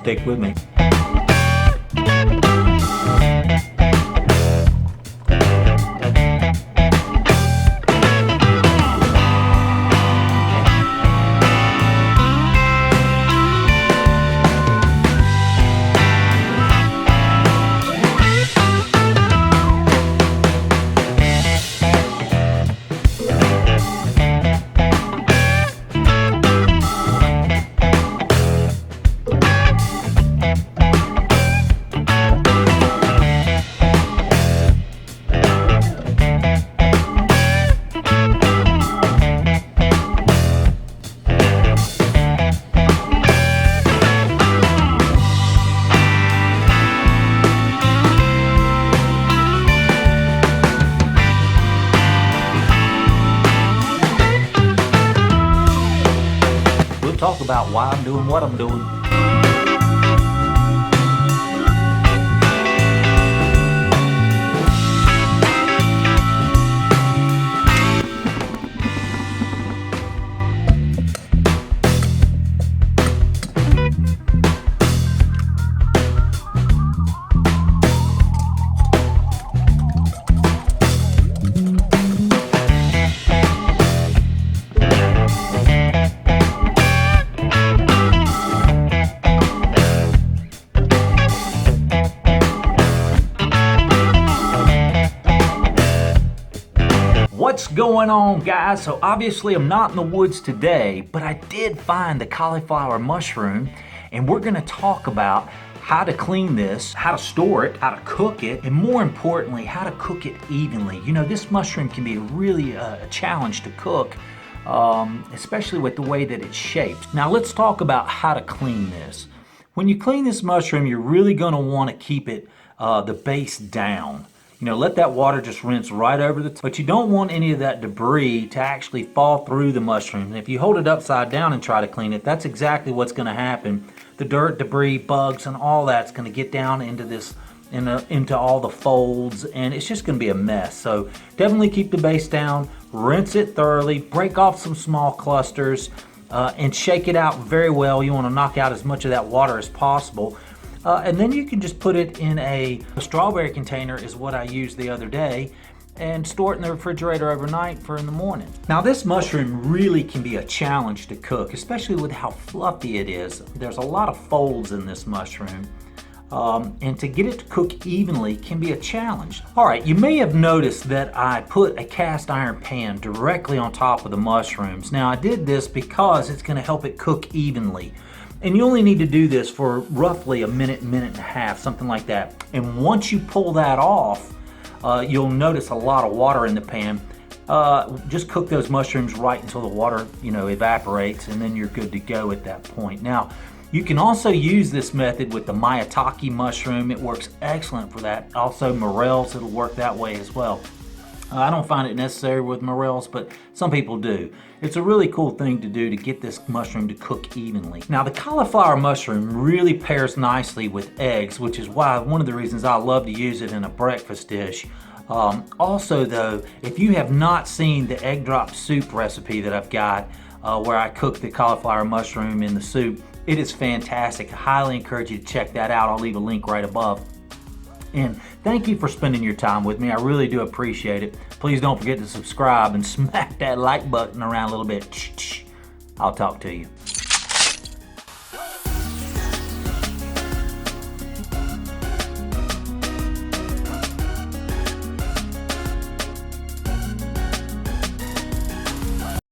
Stick with me. Talk about why I'm doing what I'm doing. What's going on, guys? So obviously I'm not in the woods today, but I did find the cauliflower mushroom, and we're gonna talk about how to clean this, how to store it, how to cook it, and more importantly, how to cook it evenly. You know, this mushroom can be really a challenge to cook, especially with the way that it's shaped. Now let's talk about how to clean this. When you clean this mushroom, you're really gonna wanna keep it the base down. You know, let that water just rinse right over the top. But you don't want any of that debris to actually fall through the mushroom. And if you hold it upside down and try to clean it, that's exactly what's gonna happen. The dirt, debris, bugs, and all that's gonna get down into this, into all the folds, and it's just gonna be a mess. So definitely keep the base down, rinse it thoroughly, break off some small clusters, and shake it out very well. You wanna knock out as much of that water as possible. And then you can just put it in a strawberry container, is what I used the other day, and store it in the refrigerator overnight for in the morning. Now this mushroom really can be a challenge to cook, especially with how fluffy it is. There's a lot of folds in this mushroom, and to get it to cook evenly can be a challenge. All right, you may have noticed that I put a cast iron pan directly on top of the mushrooms. Now I did this because it's gonna help it cook evenly. And you only need to do this for roughly a minute, minute and a half, something like that. And once you pull that off, you'll notice a lot of water in the pan. Just cook those mushrooms right until the water, evaporates, and then you're good to go at that point. Now, you can also use this method with the maitake mushroom. It works excellent for that. Also morels, it'll work that way as well. I don't find it necessary with morels, but some people do. It's a really cool thing to do to get this mushroom to cook evenly. Now the cauliflower mushroom really pairs nicely with eggs, which is why one of the reasons I love to use it in a breakfast dish. Also though, if you have not seen the egg drop soup recipe that I've got, where I cook the cauliflower mushroom in the soup, it is fantastic. I highly encourage you to check that out. I'll leave a link right above. And thank you for spending your time with me. I really do appreciate it. Please don't forget to subscribe and smack that like button around a little bit. I'll talk to you.